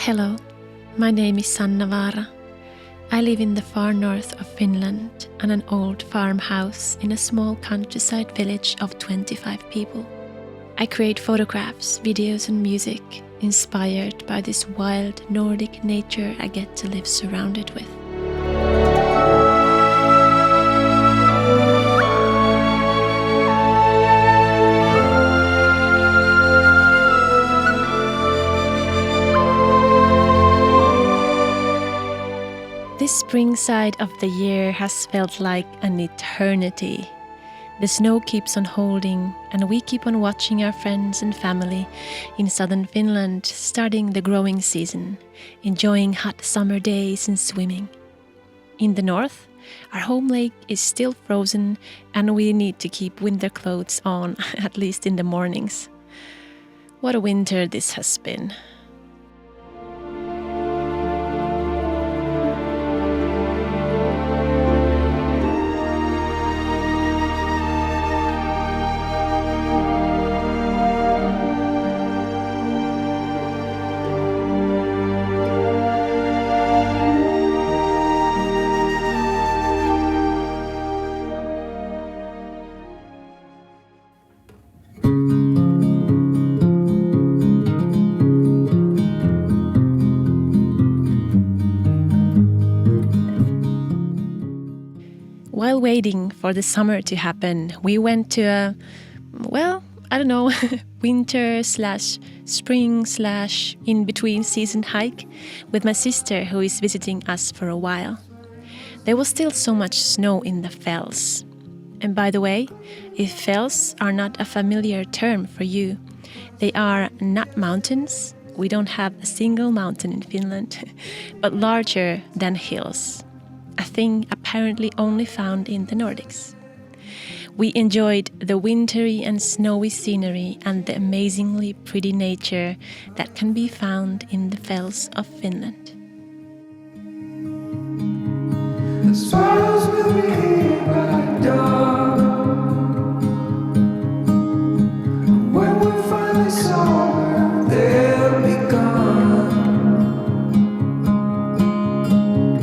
Hello, my name is Sanna Vaara. I live in the far north of Finland on an old farmhouse in a small countryside village of 25 people. I create photographs, videos and music inspired by this wild Nordic nature I get to live surrounded with. This spring side of the year has felt like an eternity. The snow keeps on holding, and we keep on watching our friends and family in southern Finland starting the growing season, enjoying hot summer days and swimming. In the north, our home lake is still frozen, and we need to keep winter clothes on, at least in the mornings. What a winter this has been. While waiting for the summer to happen, we went to a, winter/spring/in-between season hike with my sister who is visiting us for a while. There was still so much snow in the fells. And by the way, if fells are not a familiar term for you, they are not mountains. We don't have a single mountain in Finland, but larger than hills. A thing apparently only found in the Nordics. We enjoyed the wintry and snowy scenery and the amazingly pretty nature that can be found in the fells of Finland. The swallows will be here by dawn. When we're finally sober, they'll be gone.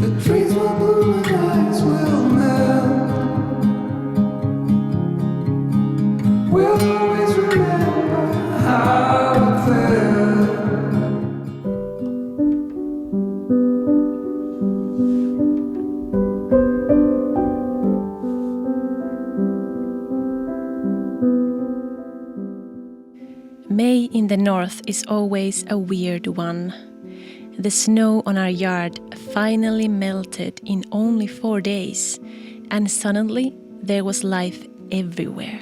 The trees will bloom and ice will melt. We'll always remember how it felt. May in the north is always a weird one. The snow on our yard finally melted in only 4 days, and suddenly there was life everywhere.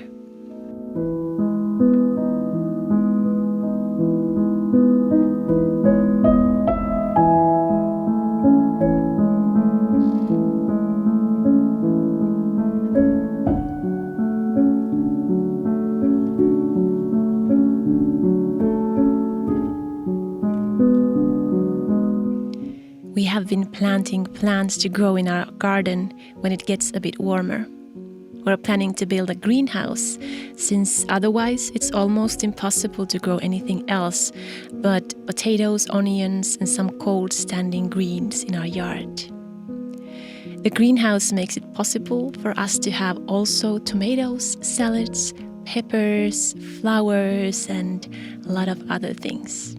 We have been planting plants to grow in our garden when it gets a bit warmer. We're planning to build a greenhouse, since otherwise it's almost impossible to grow anything else but potatoes, onions, and some cold standing greens in our yard. The greenhouse makes it possible for us to have also tomatoes, salads, peppers, flowers, and a lot of other things.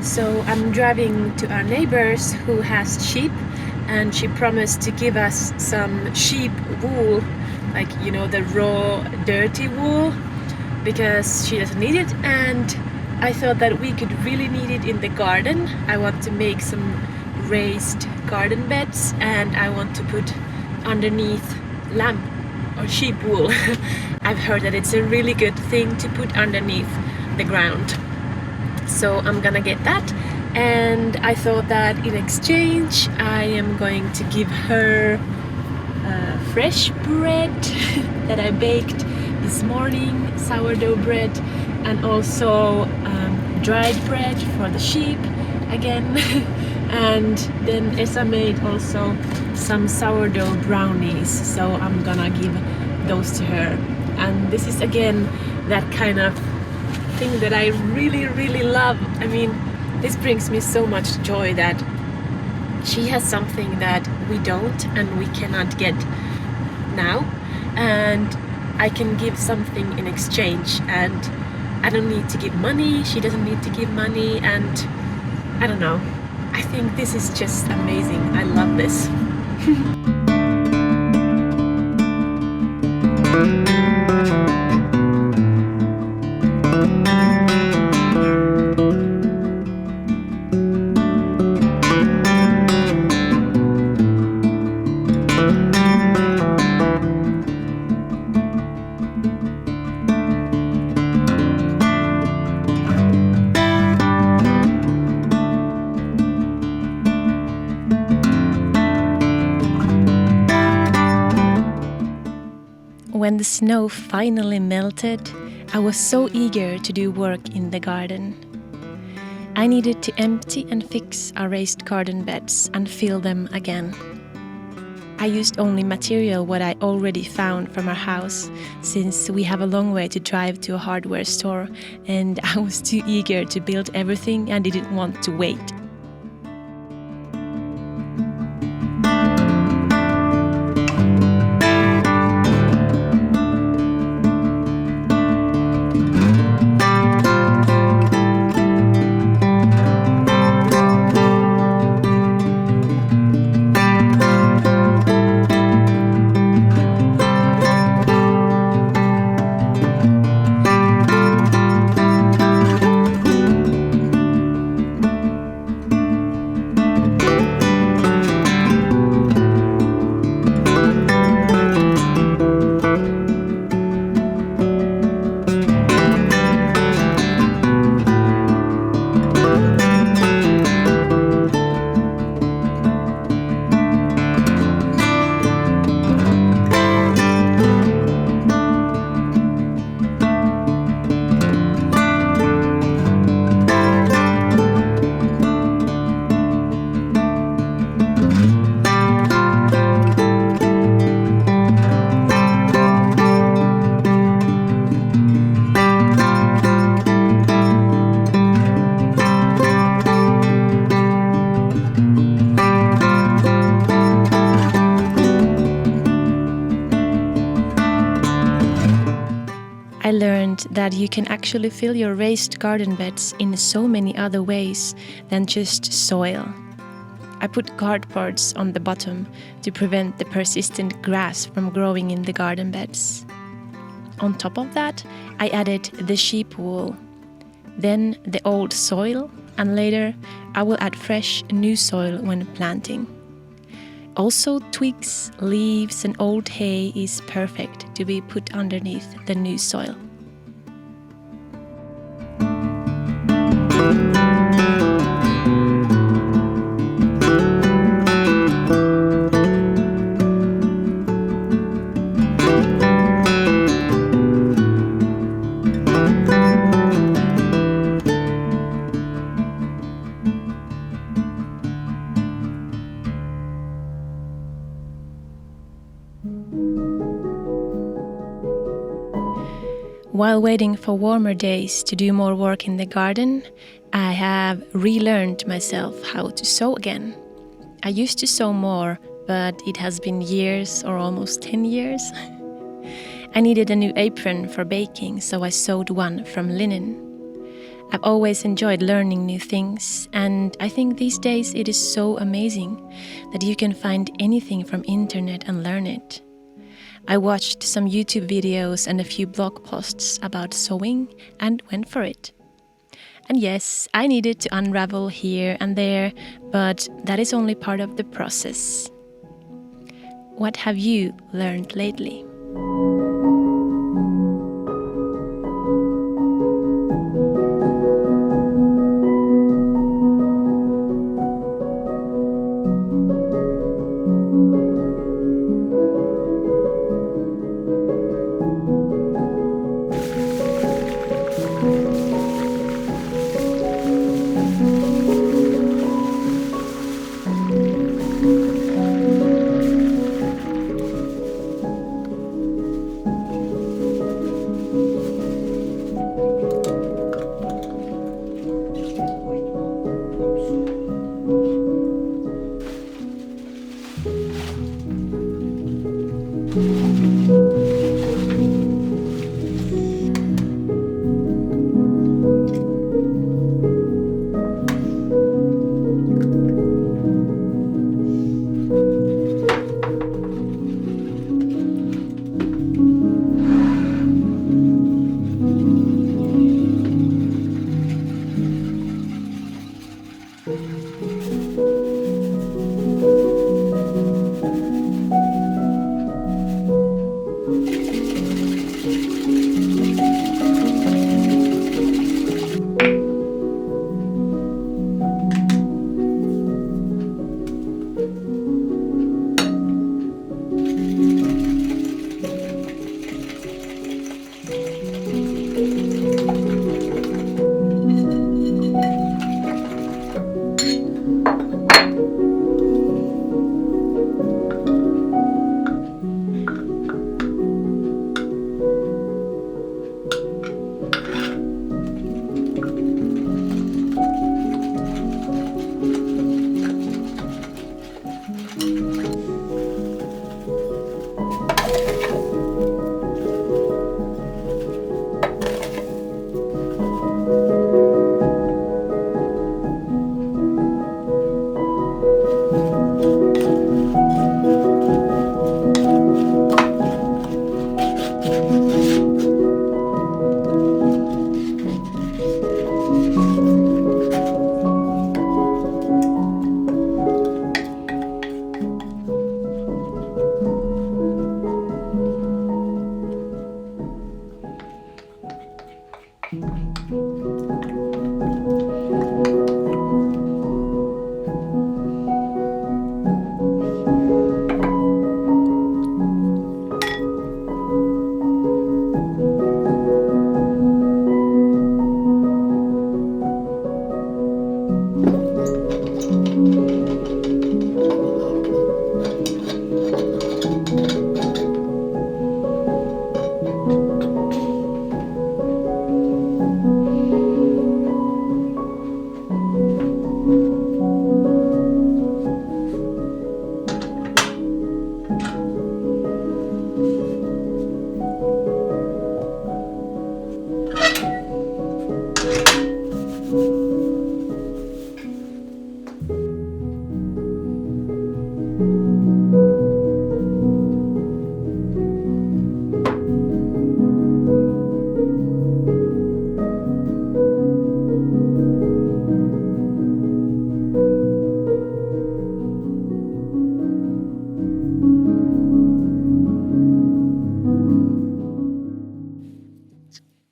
So I'm driving to our neighbors who has sheep, and she promised to give us some sheep wool, like, you know, the raw dirty wool, because she doesn't need it. And I thought that we could really need it in the garden. I want to make some raised garden beds, and I want to put underneath lamb or sheep wool. I've heard that it's a really good thing to put underneath the ground. So I'm gonna get that, and I thought that in exchange I am going to give her fresh bread that I baked this morning, sourdough bread, and also dried bread for the sheep again. And then Esa made also some sourdough brownies, so I'm gonna give those to her. And this is again that kind of thing that I really love. I mean, this brings me so much joy that she has something that we don't and we cannot get now, and I can give something in exchange, and I don't need to give money, she doesn't need to give money, and I don't know, I think this is just amazing. I love this. When the snow finally melted, I was so eager to do work in the garden. I needed to empty and fix our raised garden beds and fill them again. I used only material what I already found from our house, since we have a long way to drive to a hardware store, and I was too eager to build everything and didn't want to wait. I learned that you can actually fill your raised garden beds in so many other ways than just soil. I put cardboards on the bottom to prevent the persistent grass from growing in the garden beds. On top of that, I added the sheep wool, then the old soil, and later I will add fresh new soil when planting. Also, twigs, leaves, and old hay is perfect to be put underneath the new soil. While waiting for warmer days to do more work in the garden, I have relearned myself how to sew again. I used to sew more, but it has been years or almost 10 years. I needed a new apron for baking, so I sewed one from linen. I've always enjoyed learning new things, and I think these days it is so amazing that you can find anything from internet and learn it. I watched some YouTube videos and a few blog posts about sewing and went for it. And yes, I needed to unravel here and there, but that is only part of the process. What have you learned lately?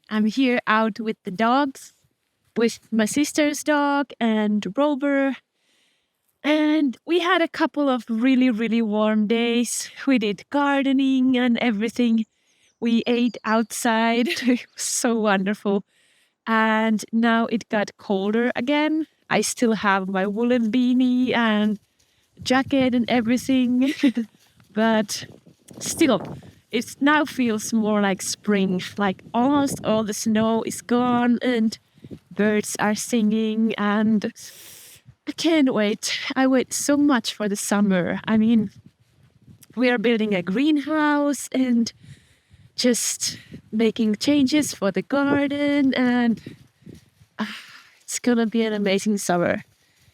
I'm here out with the dogs, with my sister's dog and Rover. And we had a couple of really, really warm days. We did gardening and everything. We ate outside. It was so wonderful. And now it got colder again. I still have my woolen beanie and jacket and everything. But still, it now feels more like spring. Like almost all the snow is gone and birds are singing, and I can't wait. I wait so much for the summer. I mean, we are building a greenhouse and just making changes for the garden, and It's gonna be an amazing summer.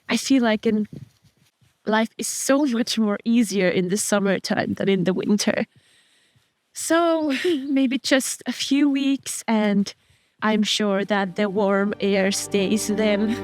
I feel like life is so much more easier in the summertime than in the winter. So maybe just a few weeks, and I'm sure that the warm air stays then.